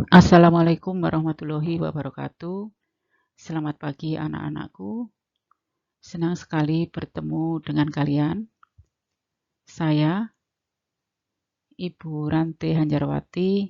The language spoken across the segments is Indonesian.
Assalamualaikum warahmatullahi wabarakatuh. Selamat pagi anak-anakku. Senang sekali bertemu dengan kalian. Saya Ibu Ranti Hanjarwati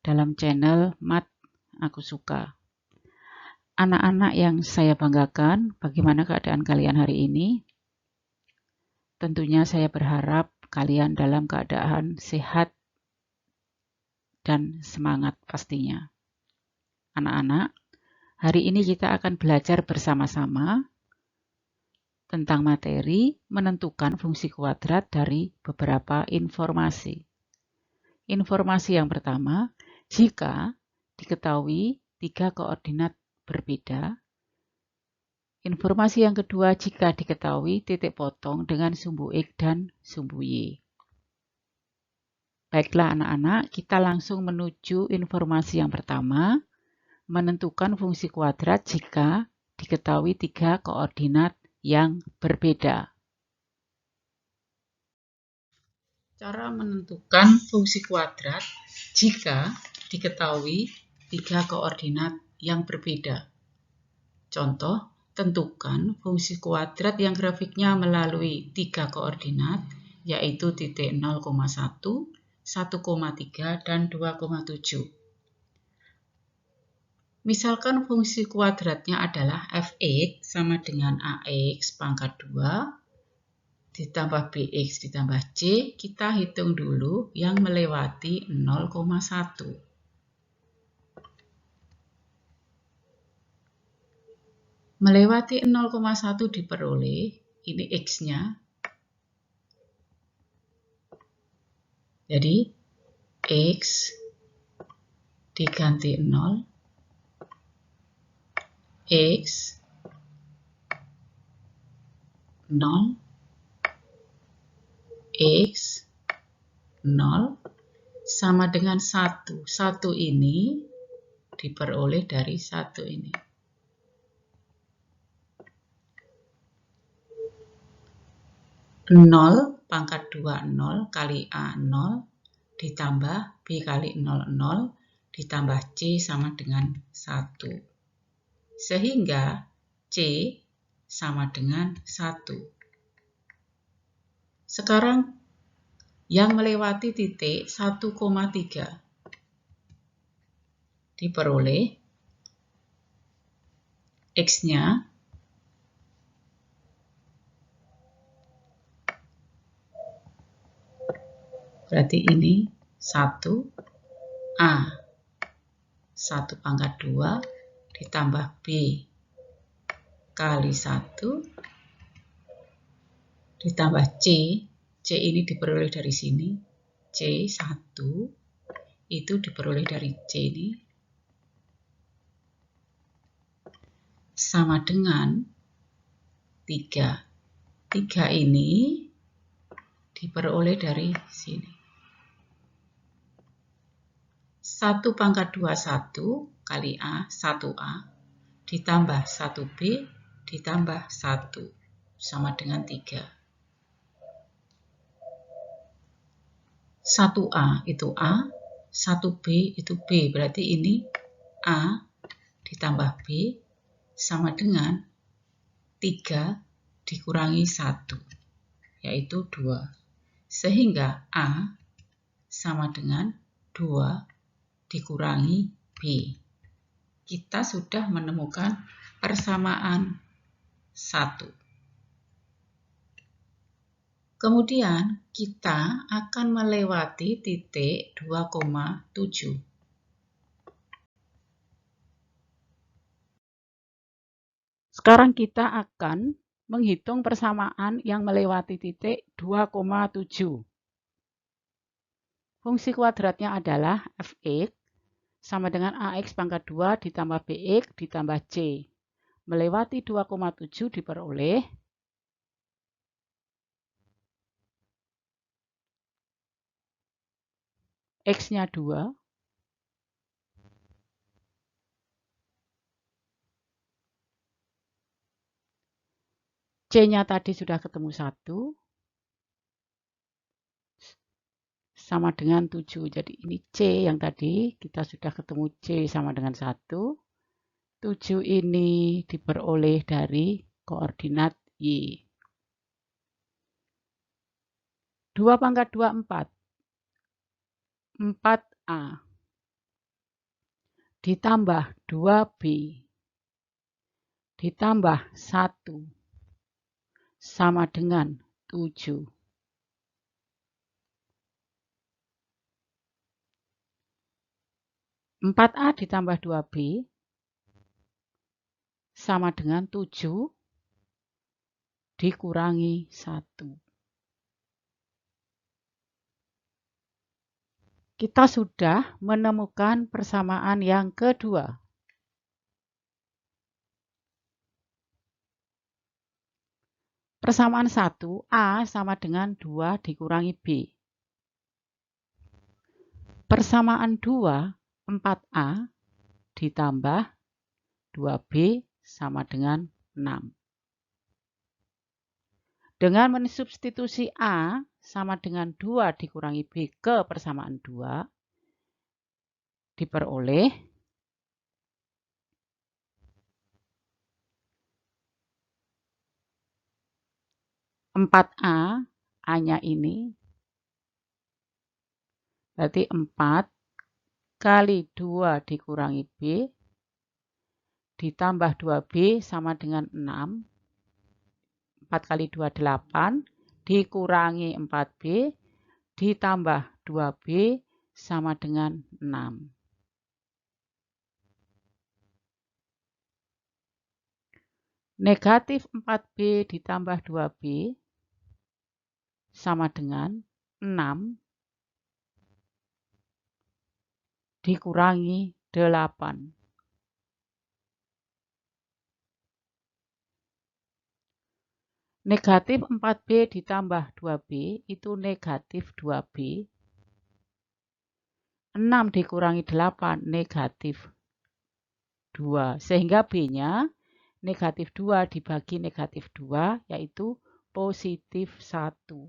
dalam channel Mat Aku Suka. Anak-anak yang saya banggakan, bagaimana keadaan kalian hari ini? Tentunya saya berharap kalian dalam keadaan sehat dan semangat pastinya. Anak-anak, hari ini kita akan belajar bersama-sama tentang materi menentukan fungsi kuadrat dari beberapa informasi. Informasi yang pertama, jika diketahui tiga koordinat berbeda. Informasi yang kedua, jika diketahui titik potong dengan sumbu X dan sumbu Y. Baiklah anak-anak, kita langsung menuju informasi yang pertama, menentukan fungsi kuadrat jika diketahui tiga koordinat yang berbeda. Cara menentukan fungsi kuadrat jika diketahui tiga koordinat yang berbeda. Contoh, tentukan fungsi kuadrat yang grafiknya melalui tiga koordinat, yaitu titik 0,1, 1,3, dan 2,7. Misalkan fungsi kuadratnya adalah f(x) sama dengan ax pangkat 2, ditambah bx ditambah c, kita hitung dulu yang melewati 0,1. Melewati 0,1 diperoleh, ini x-nya. Jadi, x diganti 0, x 0, x 0 sama dengan 1. 1 ini diperoleh dari 1 ini. Nol pangkat 2 0 kali A 0 ditambah B kali 0 0 ditambah C sama dengan 1. Sehingga C sama dengan 1. Sekarang yang melewati titik 1,3 diperoleh X-nya berarti ini 1 A 1 pangkat 2 ditambah B kali 1 ditambah C. C ini diperoleh dari sini. C 1 itu diperoleh dari C ini sama dengan 3. 3 ini diperoleh dari sini. 1 pangkat 2 1 kali A 1A ditambah 1B ditambah 1 sama dengan 3. 1A itu A, 1B itu B, berarti ini A ditambah B sama dengan 3 dikurangi 1, yaitu 2. Sehingga A sama dengan 2 dikurangi B. Kita sudah menemukan persamaan 1. Kemudian kita akan melewati titik 2,7. Sekarang kita akan menghitung persamaan yang melewati titik 2,7. Fungsi kuadratnya adalah f(x) sama dengan ax pangkat 2 ditambah bx ditambah c. Melewati 2,7 diperoleh X-nya 2, C-nya tadi sudah ketemu 1, sama dengan 7. Jadi ini C yang tadi kita sudah ketemu C sama dengan 1. 7 ini diperoleh dari koordinat Y. 2 pangkat 2, 4. 4A ditambah 2B ditambah 1 sama dengan 7. 4A ditambah 2B sama dengan 7 dikurangi 1. Kita sudah menemukan persamaan yang kedua. Persamaan 1, A sama dengan 2 dikurangi B. Persamaan 2, 4A ditambah 2B sama dengan 6. Dengan mensubstitusi A sama dengan 2 dikurangi B ke persamaan 2, diperoleh 4A, A-nya ini, berarti 4 kali 2 dikurangi B, ditambah 2B sama dengan 6. 4 kali 2, 8, dikurangi 4B, ditambah 2B sama dengan 6. Negatif 4B ditambah 2B sama dengan 6 dikurangi 8. Negatif 4B ditambah 2B itu negatif 2B. 6 dikurangi 8 negatif 2. Sehingga B-nya negatif 2 dibagi negatif 2 yaitu positif 1.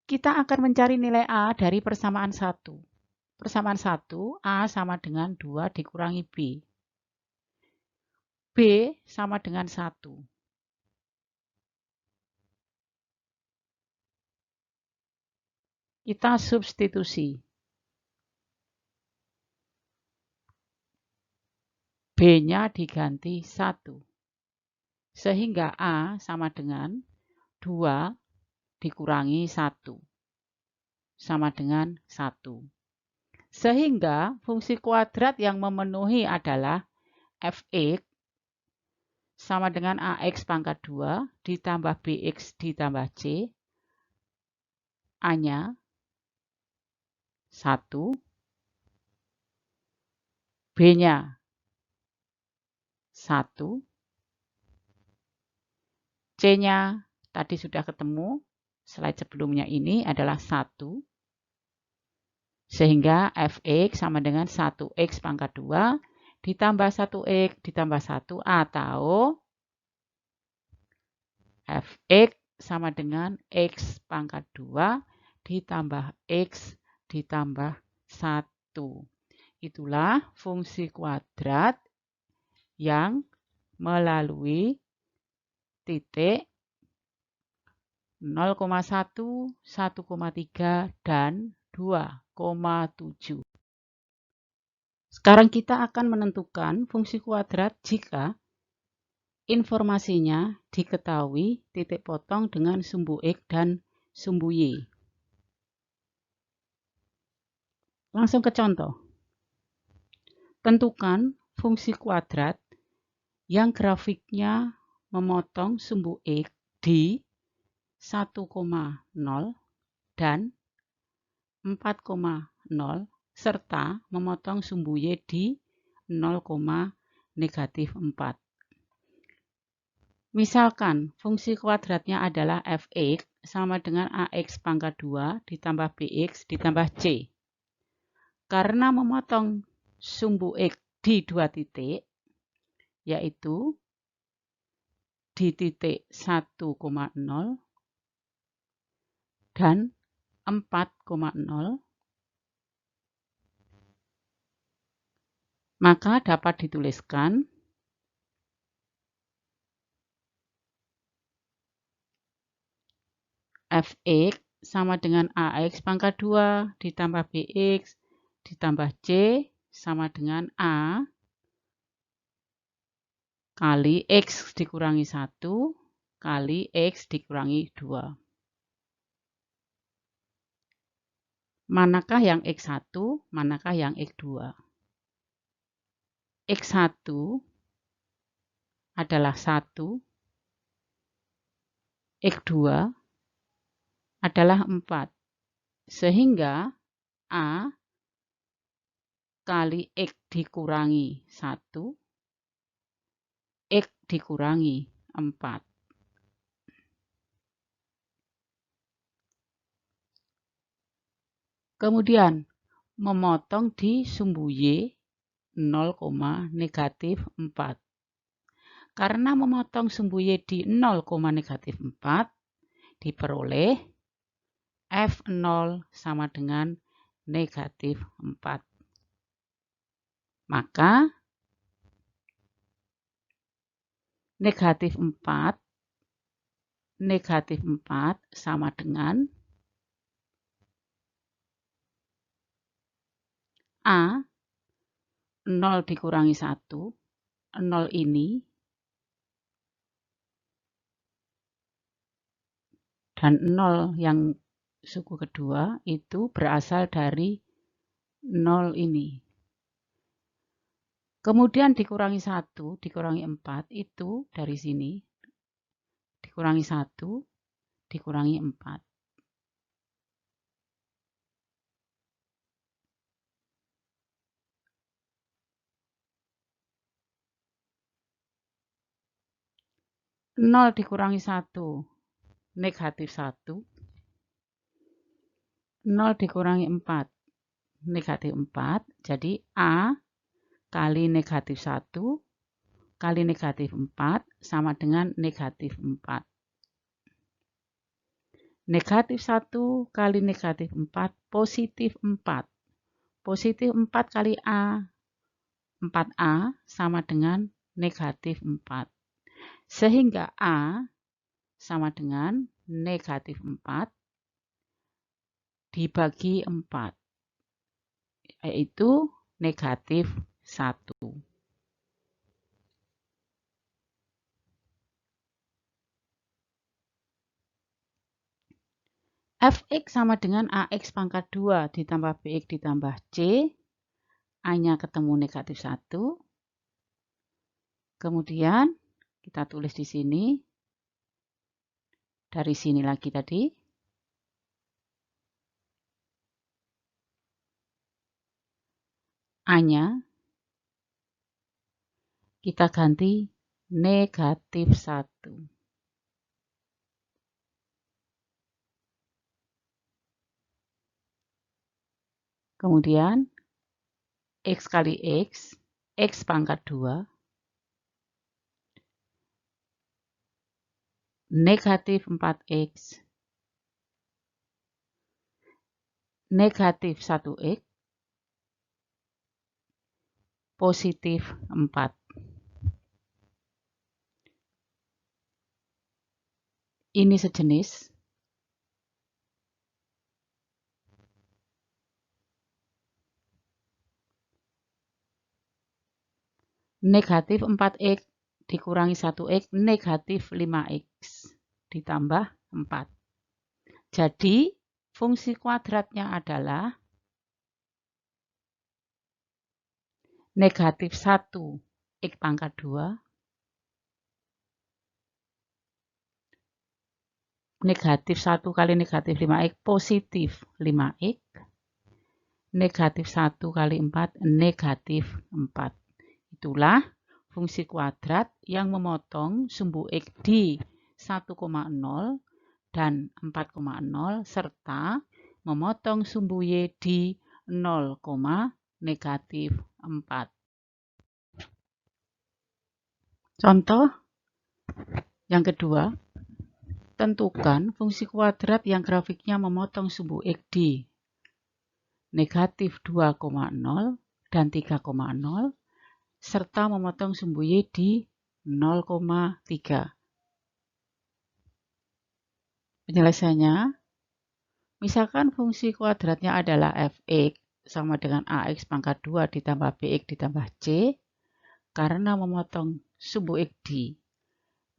Kita akan mencari nilai A dari persamaan 1. Persamaan 1, A sama dengan 2 dikurangi B. B sama dengan 1. Kita substitusi. B-nya diganti 1. Sehingga A sama dengan 2 dikurangi 1. Sama dengan 1. Sehingga fungsi kuadrat yang memenuhi adalah fx sama dengan ax pangkat 2 ditambah bx ditambah c. A-nya 1. B-nya 1. C-nya tadi sudah ketemu. Slide sebelumnya ini adalah 1. Sehingga fx sama dengan 1x pangkat 2 ditambah 1x ditambah 1 atau fx sama dengan x pangkat 2 ditambah x ditambah 1. Itulah fungsi kuadrat yang melalui titik 0,1, 1,3, dan 2,7. Sekarang kita akan menentukan fungsi kuadrat jika informasinya diketahui titik potong dengan sumbu X dan sumbu Y. Langsung ke contoh. Tentukan fungsi kuadrat yang grafiknya memotong sumbu X di 1,0 dan 4,0 serta memotong sumbu Y di 0,-4. Misalkan fungsi kuadratnya adalah fx sama dengan ax pangkat 2 ditambah bx ditambah c. Karena memotong sumbu x di 2 titik, yaitu di titik 1,0 dan 4,0, maka dapat dituliskan fx sama dengan ax pangkat 2 ditambah bx ditambah c sama dengan a kali x dikurangi 1 kali x dikurangi 2. Manakah yang x1, manakah yang x2? X1 adalah 1, X2 adalah 4. Sehingga A kali X dikurangi 1, X dikurangi 4. Kemudian, memotong di sumbu Y 0, negatif 4. Karena memotong sumbu Y di 0, negatif 4, diperoleh F0 sama dengan negatif 4. Maka, negatif 4 sama dengan A 0 dikurangi 1, 0 ini, dan 0 yang suku kedua itu berasal dari 0 ini. Kemudian dikurangi 1, dikurangi 4, itu dari sini, dikurangi 1, dikurangi 4. Nol dikurangi 1, negatif 1. 0 dikurangi 4, negatif 4. Jadi A kali negatif 1 kali negatif 4 sama dengan negatif 4. Negatif 1 kali negatif 4, positif 4. Positif 4 kali A, 4A sama dengan negatif 4. Sehingga A sama dengan negatif 4 dibagi 4, yaitu negatif 1. Fx sama dengan Ax pangkat 2 ditambah Bx ditambah C. A-nya ketemu negatif 1. Kemudian kita tulis di sini. Dari sini lagi tadi. A-nya kita ganti negatif 1. Kemudian X kali X, X pangkat 2. Negatif 4X. Negatif 1X. Positif 4. Ini sejenis. Negatif 4X dikurangi 1X, negatif 5X ditambah 4. Jadi, fungsi kuadratnya adalah negatif 1 X pangkat 2, negatif 1 kali negatif 5X, positif 5X, negatif 1 kali 4, negatif 4. Itulah fungsi kuadrat yang memotong sumbu X di 1,0 dan 4,0 serta memotong sumbu Y di 0, negatif 4. Contoh, Yang kedua, tentukan fungsi kuadrat yang grafiknya memotong sumbu X di negatif 2,0 dan 3,0 serta memotong sumbu Y di 0,3. Penjelasannya, misalkan fungsi kuadratnya adalah fx sama dengan ax pangkat 2 ditambah bx ditambah c, karena memotong sumbu X di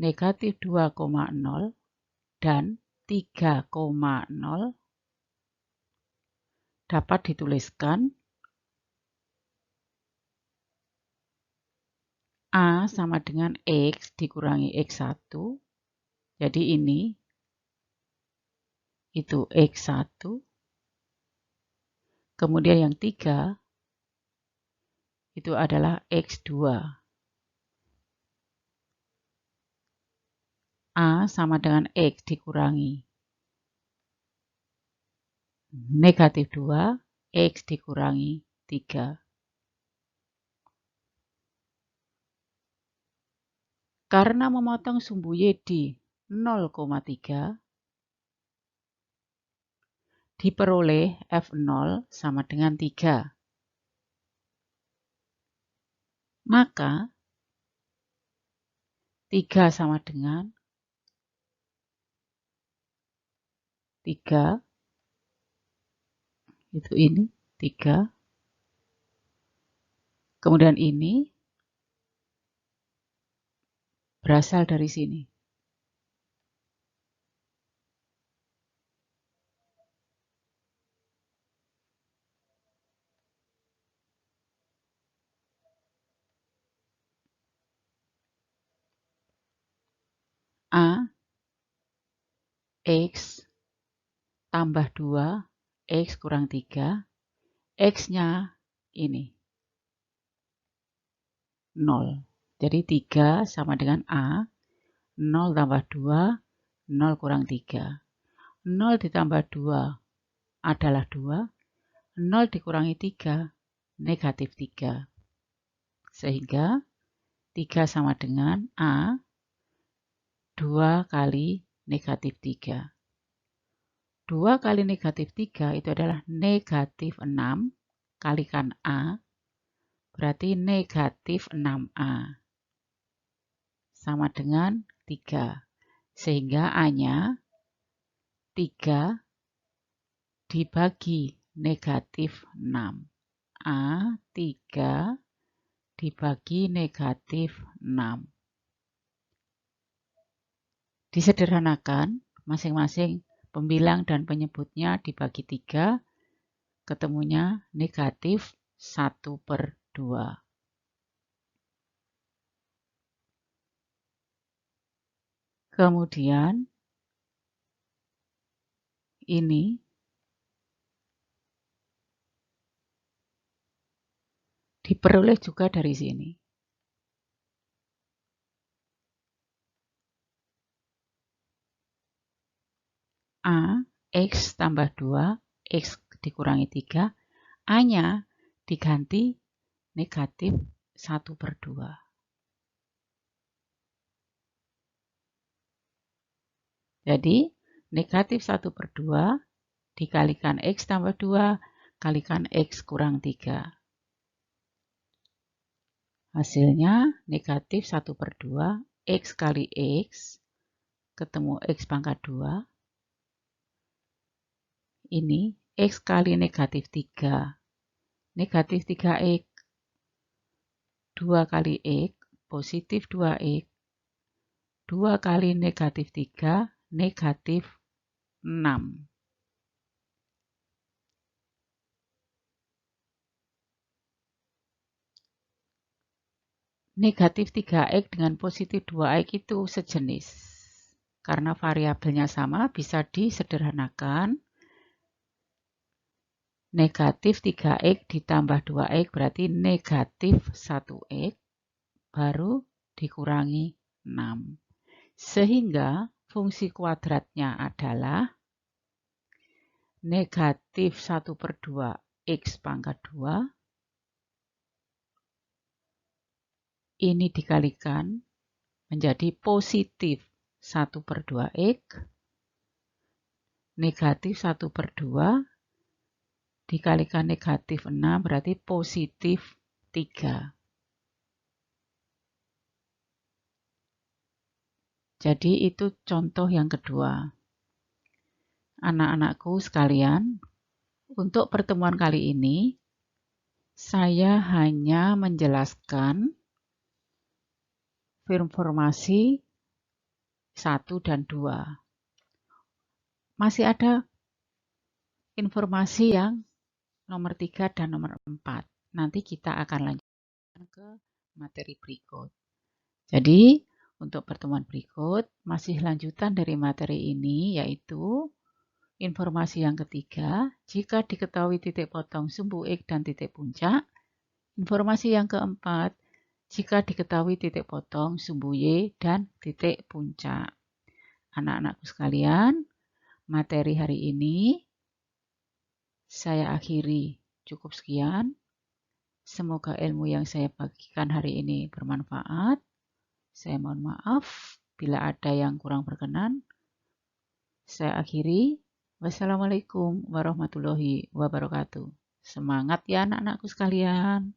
negatif 2,0 dan 3,0 dapat dituliskan A sama dengan X dikurangi X1. Jadi ini itu X1. Kemudian yang 3 itu adalah X2. A sama dengan X dikurangi negatif 2, X dikurangi 3. Karena memotong sumbu Y di 0,3, diperoleh F0 sama dengan 3. Maka 3 sama dengan 3, itu ini 3. Kemudian ini berasal dari sini. A, X tambah 2, X kurang 3, X-nya ini 0. Jadi 3 sama dengan A, 0 tambah 2, 0 kurang 3. 0 ditambah 2 adalah 2, 0 dikurangi 3, negatif 3. Sehingga 3 sama dengan A, 2 kali negatif 3. 2 kali negatif 3 itu adalah negatif 6 kalikan A, berarti negatif 6A. Sama dengan 3. Sehingga A-nya 3 dibagi negatif 6. A 3 dibagi negatif 6. Disederhanakan, masing-masing pembilang dan penyebutnya dibagi 3, ketemunya negatif 1/2. Kemudian ini diperoleh juga dari sini. A, X tambah 2, X dikurangi 3, A-nya diganti negatif 1/2. Jadi, negatif 1/2 dikalikan X tambah 2 kalikan X kurang 3. Hasilnya negatif 1/2 X kali X ketemu X pangkat 2. Ini X kali negatif 3. Negatif 3X. 2 kali X positif 2X. 2 kali negatif 3 negatif 6. Negatif 3X dengan positif 2X itu sejenis. Karena variabelnya sama, bisa disederhanakan. Negatif 3X ditambah 2X berarti negatif 1X, baru dikurangi 6. Sehingga fungsi kuadratnya adalah negatif 1/2 X pangkat 2. Ini dikalikan menjadi positif 1/2x, negatif 1/2 dikalikan negatif 6 berarti positif 3. Jadi itu contoh yang kedua. Anak-anakku sekalian, untuk pertemuan kali ini, saya hanya menjelaskan informasi 1 dan 2. Masih ada informasi yang nomor 3 dan nomor 4. Nanti kita akan lanjutkan ke materi berikut. Jadi, untuk pertemuan berikut, masih lanjutan dari materi ini, yaitu informasi yang ketiga, jika diketahui titik potong sumbu X dan titik puncak. Informasi yang keempat, jika diketahui titik potong sumbu Y dan titik puncak. Anak-anakku sekalian, materi hari ini saya akhiri cukup sekian. Semoga ilmu yang saya bagikan hari ini bermanfaat. Saya mohon maaf bila ada yang kurang berkenan. Saya akhiri. Wassalamualaikum warahmatullahi wabarakatuh. Semangat ya anak-anakku sekalian.